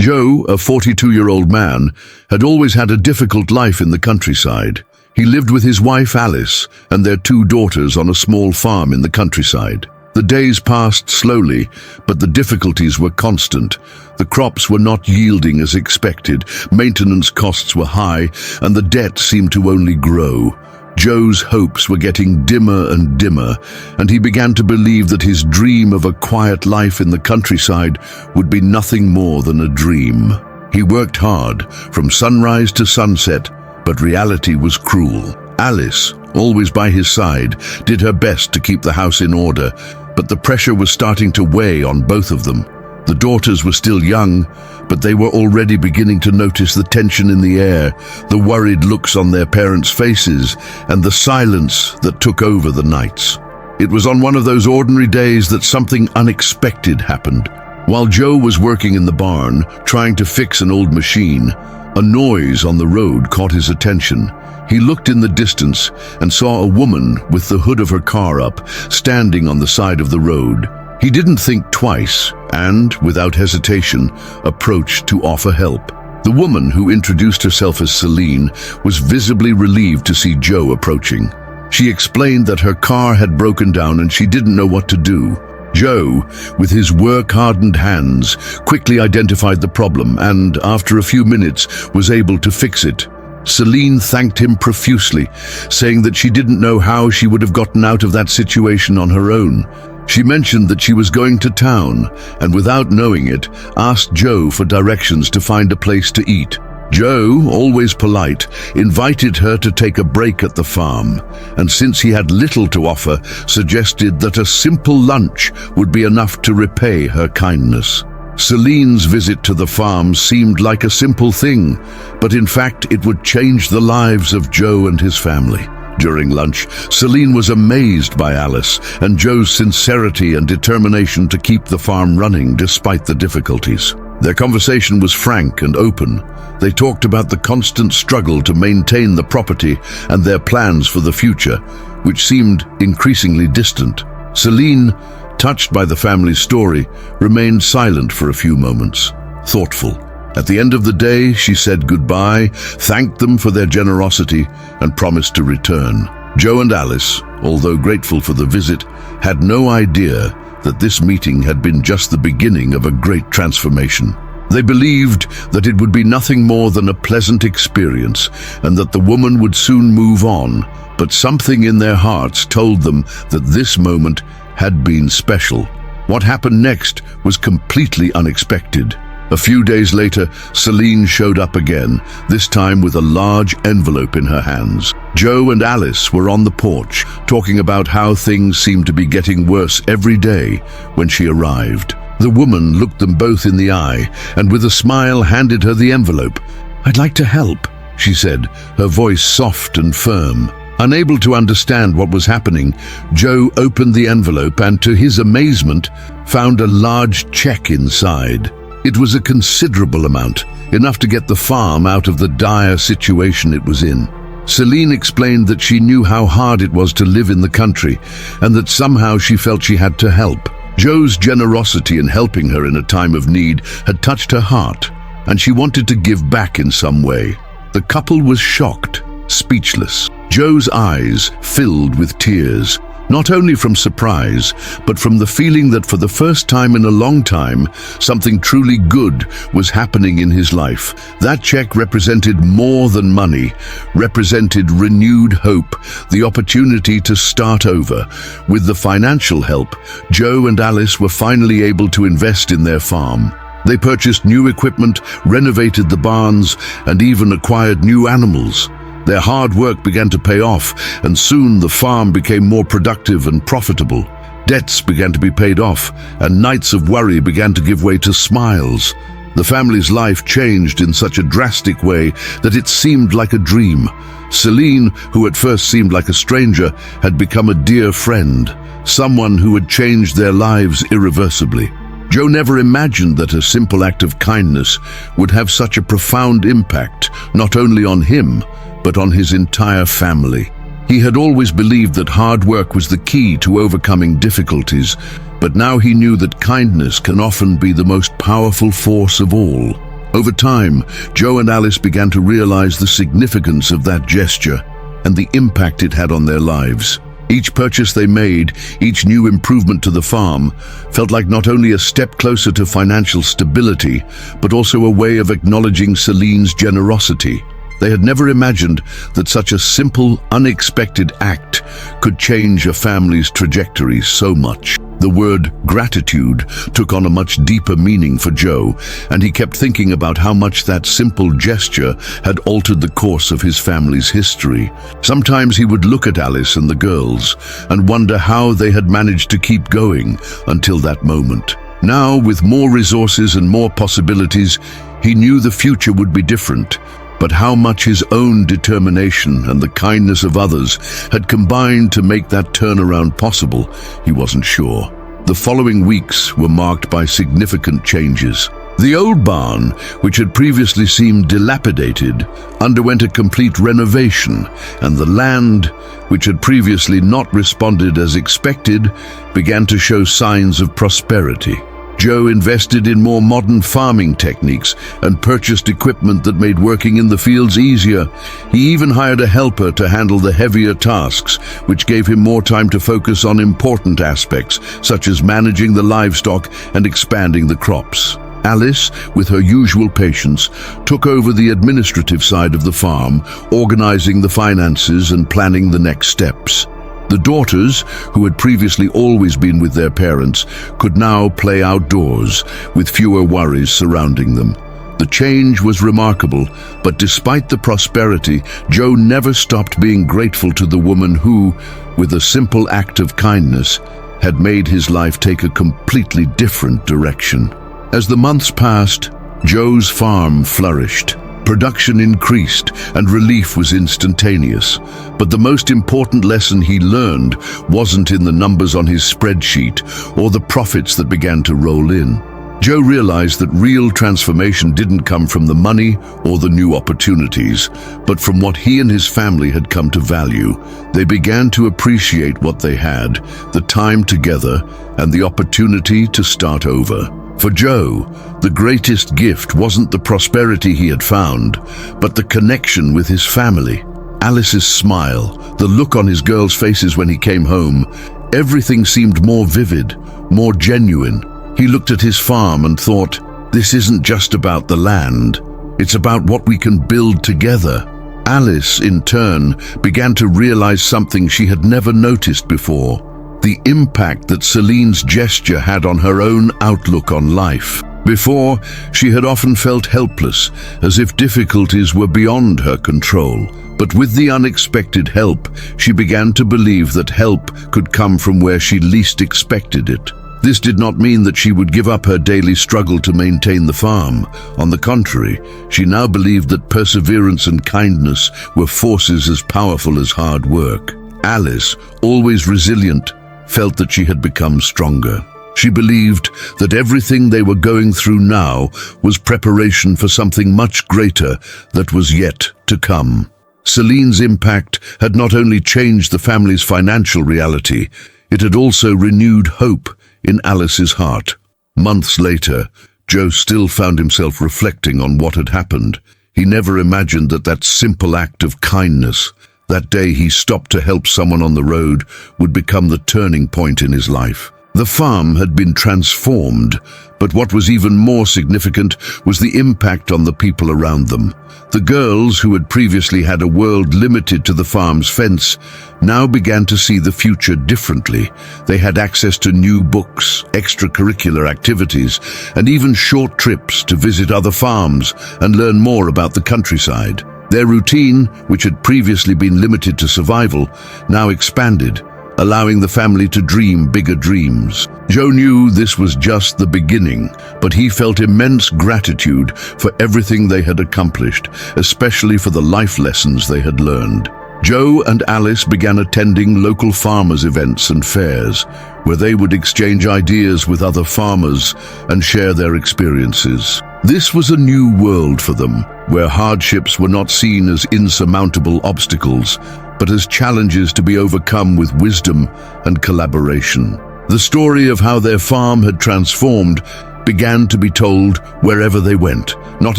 Joe, a 42-year-old man, had always had a difficult life in the countryside. He lived with his wife Alice and their 2 daughters on a small farm in the countryside. The days passed slowly, but the difficulties were constant. The crops were not yielding as expected, maintenance costs were high, and the debt seemed to only grow. Joe's hopes were getting dimmer and dimmer, and he began to believe that his dream of a quiet life in the countryside would be nothing more than a dream. He worked hard, from sunrise to sunset, but reality was cruel. Alice, always by his side, did her best to keep the house in order, but the pressure was starting to weigh on both of them. The daughters were still young, but they were already beginning to notice the tension in the air, the worried looks on their parents' faces, and the silence that took over the nights. It was on one of those ordinary days that something unexpected happened. While Joe was working in the barn, trying to fix an old machine, a noise on the road caught his attention. He looked in the distance and saw a woman with the hood of her car up, standing on the side of the road. He didn't think twice and, without hesitation, approached to offer help. The woman, who introduced herself as Celine, was visibly relieved to see Joe approaching. She explained that her car had broken down and she didn't know what to do. Joe, with his work-hardened hands, quickly identified the problem and, after a few minutes, was able to fix it. Celine thanked him profusely, saying that she didn't know how she would have gotten out of that situation on her own. She mentioned that she was going to town and, without knowing it, asked Joe for directions to find a place to eat. Joe, always polite, invited her to take a break at the farm, and since he had little to offer, suggested that a simple lunch would be enough to repay her kindness. Celine's visit to the farm seemed like a simple thing, but in fact it would change the lives of Joe and his family. During lunch, Celine was amazed by Alice and Joe's sincerity and determination to keep the farm running despite the difficulties. Their conversation was frank and open. They talked about the constant struggle to maintain the property and their plans for the future, which seemed increasingly distant. Celine, touched by the family's story, remained silent for a few moments, thoughtful. At the end of the day, she said goodbye, thanked them for their generosity, and promised to return. Joe and Alice, although grateful for the visit, had no idea that this meeting had been just the beginning of a great transformation. They believed that it would be nothing more than a pleasant experience and that the woman would soon move on, but something in their hearts told them that this moment had been special. What happened next was completely unexpected. A few days later, Celine showed up again, this time with a large envelope in her hands. Joe and Alice were on the porch, talking about how things seemed to be getting worse every day when she arrived. The woman looked them both in the eye and with a smile handed her the envelope. "I'd like to help," she said, her voice soft and firm. Unable to understand what was happening, Joe opened the envelope and, to his amazement, found a large check inside. It was a considerable amount, enough to get the farm out of the dire situation it was in. Celine explained that she knew how hard it was to live in the country and that somehow she felt she had to help. Joe's generosity in helping her in a time of need had touched her heart, and she wanted to give back in some way. The couple was shocked, speechless. Joe's eyes filled with tears, not only from surprise, but from the feeling that for the first time in a long time, something truly good was happening in his life. That check represented more than money, represented renewed hope, the opportunity to start over. With the financial help, Joe and Alice were finally able to invest in their farm. They purchased new equipment, renovated the barns, and even acquired new animals. Their hard work began to pay off, and soon the farm became more productive and profitable. Debts began to be paid off, and nights of worry began to give way to smiles. The family's life changed in such a drastic way that it seemed like a dream. Celine, who at first seemed like a stranger, had become a dear friend, someone who had changed their lives irreversibly. Joe never imagined that a simple act of kindness would have such a profound impact, not only on him, but on his entire family. He had always believed that hard work was the key to overcoming difficulties, but now he knew that kindness can often be the most powerful force of all. Over time, Joe and Alice began to realize the significance of that gesture and the impact it had on their lives. Each purchase they made, each new improvement to the farm, felt like not only a step closer to financial stability, but also a way of acknowledging Celine's generosity. They had never imagined that such a simple, unexpected act could change a family's trajectory so much. The word gratitude took on a much deeper meaning for Joe, and he kept thinking about how much that simple gesture had altered the course of his family's history. Sometimes he would look at Alice and the girls and wonder how they had managed to keep going until that moment. Now, with more resources and more possibilities, he knew the future would be different. But how much his own determination and the kindness of others had combined to make that turnaround possible, he wasn't sure. The following weeks were marked by significant changes. The old barn, which had previously seemed dilapidated, underwent a complete renovation, and the land, which had previously not responded as expected, began to show signs of prosperity. Joe invested in more modern farming techniques and purchased equipment that made working in the fields easier. He even hired a helper to handle the heavier tasks, which gave him more time to focus on important aspects, such as managing the livestock and expanding the crops. Alice, with her usual patience, took over the administrative side of the farm, organizing the finances and planning the next steps. The daughters, who had previously always been with their parents, could now play outdoors, with fewer worries surrounding them. The change was remarkable, but despite the prosperity, Joe never stopped being grateful to the woman who, with a simple act of kindness, had made his life take a completely different direction. As the months passed, Joe's farm flourished. Production increased and relief was instantaneous. But the most important lesson he learned wasn't in the numbers on his spreadsheet or the profits that began to roll in. Joe realized that real transformation didn't come from the money or the new opportunities, but from what he and his family had come to value. They began to appreciate what they had, the time together, and the opportunity to start over. For Joe, the greatest gift wasn't the prosperity he had found, but the connection with his family. Alice's smile, the look on his girls' faces when he came home, everything seemed more vivid, more genuine. He looked at his farm and thought, this isn't just about the land, it's about what we can build together. Alice, in turn, began to realize something she had never noticed before. The impact that Celine's gesture had on her own outlook on life. Before, she had often felt helpless, as if difficulties were beyond her control. But with the unexpected help, she began to believe that help could come from where she least expected it. This did not mean that she would give up her daily struggle to maintain the farm. On the contrary, she now believed that perseverance and kindness were forces as powerful as hard work. Alice, always resilient, felt that she had become stronger. She believed that everything they were going through now was preparation for something much greater that was yet to come. Celine's impact had not only changed the family's financial reality, it had also renewed hope in Alice's heart. Months later, Joe still found himself reflecting on what had happened. He never imagined that simple act of kindness, that day he stopped to help someone on the road, would become the turning point in his life. The farm had been transformed, but what was even more significant was the impact on the people around them. The girls, who had previously had a world limited to the farm's fence, now began to see the future differently. They had access to new books, extracurricular activities, and even short trips to visit other farms and learn more about the countryside. Their routine, which had previously been limited to survival, now expanded, allowing the family to dream bigger dreams. Joe knew this was just the beginning, but he felt immense gratitude for everything they had accomplished, especially for the life lessons they had learned. Joe and Alice began attending local farmers' events and fairs, where they would exchange ideas with other farmers and share their experiences. This was a new world for them, where hardships were not seen as insurmountable obstacles, but as challenges to be overcome with wisdom and collaboration. The story of how their farm had transformed began to be told wherever they went, not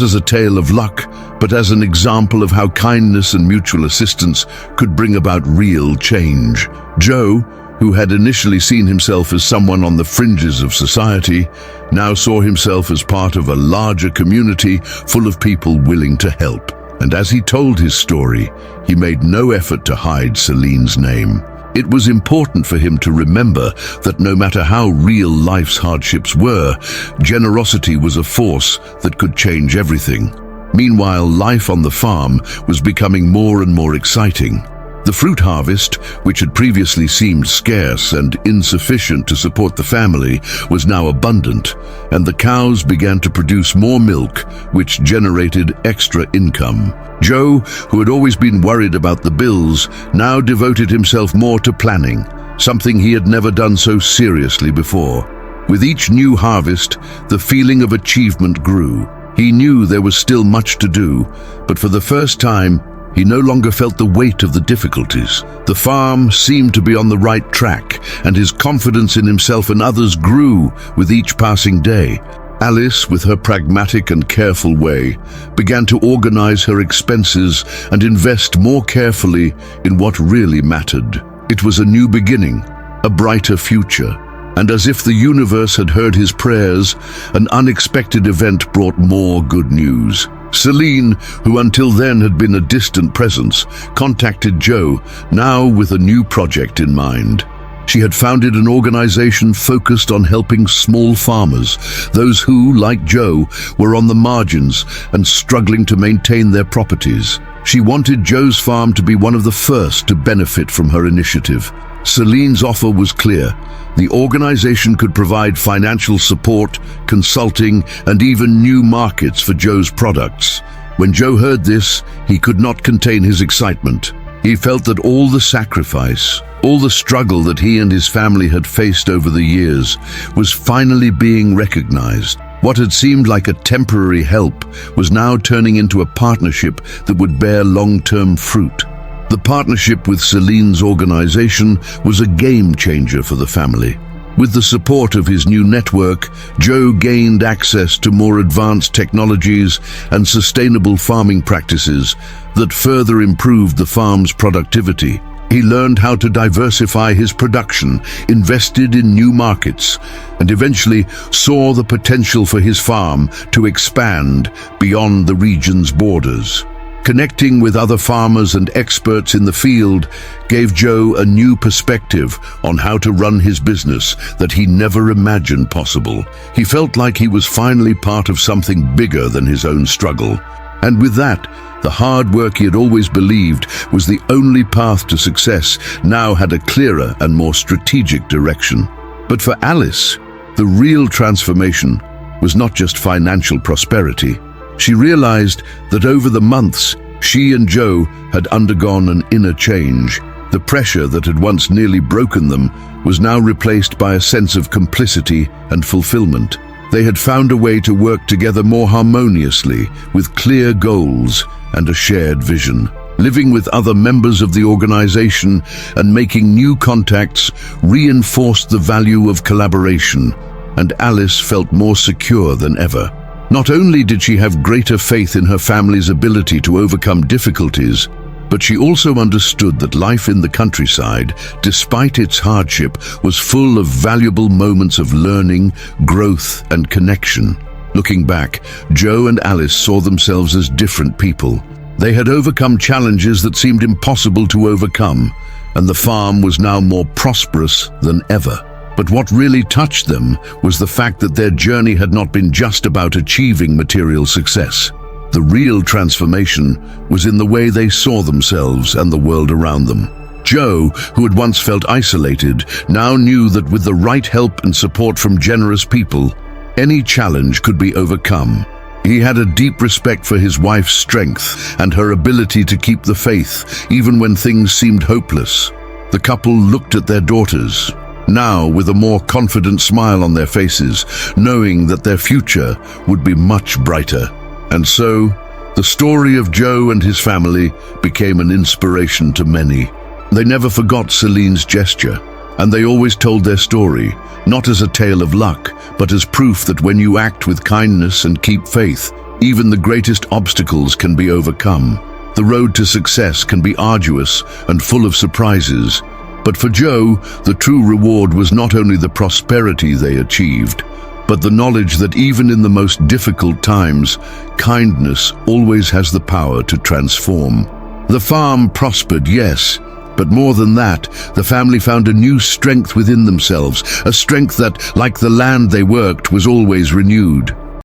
as a tale of luck, but as an example of how kindness and mutual assistance could bring about real change. Joe, who had initially seen himself as someone on the fringes of society, now saw himself as part of a larger community full of people willing to help. And as he told his story, he made no effort to hide Celine's name. It was important for him to remember that no matter how real life's hardships were, generosity was a force that could change everything. Meanwhile, life on the farm was becoming more and more exciting. The fruit harvest, which had previously seemed scarce and insufficient to support the family, was now abundant, and the cows began to produce more milk, which generated extra income. Joe, who had always been worried about the bills, now devoted himself more to planning, something he had never done so seriously before. With each new harvest, the feeling of achievement grew. He knew there was still much to do, but for the first time, he no longer felt the weight of the difficulties. The farm seemed to be on the right track, and his confidence in himself and others grew with each passing day. Alice, with her pragmatic and careful way, began to organize her expenses and invest more carefully in what really mattered. It was a new beginning, a brighter future. And as if the universe had heard his prayers, an unexpected event brought more good news. Celine, who until then had been a distant presence, contacted Joe, now with a new project in mind. She had founded an organization focused on helping small farmers, those who, like Joe, were on the margins and struggling to maintain their properties. She wanted Joe's farm to be one of the first to benefit from her initiative. Celine's offer was clear. The organization could provide financial support, consulting, and even new markets for Joe's products. When Joe heard this, he could not contain his excitement. He felt that all the sacrifice, all the struggle that he and his family had faced over the years was finally being recognized. What had seemed like a temporary help was now turning into a partnership that would bear long-term fruit. The partnership with Celine's organization was a game changer for the family. With the support of his new network, Joe gained access to more advanced technologies and sustainable farming practices that further improved the farm's productivity. He learned how to diversify his production, invested in new markets, and eventually saw the potential for his farm to expand beyond the region's borders. Connecting with other farmers and experts in the field gave Joe a new perspective on how to run his business that he never imagined possible. He felt like he was finally part of something bigger than his own struggle. And with that, the hard work he had always believed was the only path to success now had a clearer and more strategic direction. But for Alice, the real transformation was not just financial prosperity. She realized that over the months, she and Joe had undergone an inner change. The pressure that had once nearly broken them was now replaced by a sense of complicity and fulfillment. They had found a way to work together more harmoniously, with clear goals and a shared vision. Living with other members of the organization and making new contacts reinforced the value of collaboration, and Alice felt more secure than ever. Not only did she have greater faith in her family's ability to overcome difficulties, but she also understood that life in the countryside, despite its hardship, was full of valuable moments of learning, growth, and connection. Looking back, Joe and Alice saw themselves as different people. They had overcome challenges that seemed impossible to overcome, and the farm was now more prosperous than ever. But what really touched them was the fact that their journey had not been just about achieving material success. The real transformation was in the way they saw themselves and the world around them. Joe, who had once felt isolated, now knew that with the right help and support from generous people, any challenge could be overcome. He had a deep respect for his wife's strength and her ability to keep the faith, even when things seemed hopeless. The couple looked at their daughters, now with a more confident smile on their faces, knowing that their future would be much brighter. And so, the story of Joe and his family became an inspiration to many. They never forgot Celine's gesture. And they always told their story, not as a tale of luck, but as proof that when you act with kindness and keep faith, even the greatest obstacles can be overcome. The road to success can be arduous and full of surprises, but for Joe, the true reward was not only the prosperity they achieved, but the knowledge that even in the most difficult times, kindness always has the power to transform. The farm prospered, yes, but more than that, the family found a new strength within themselves, a strength that, like the land they worked, was always renewed.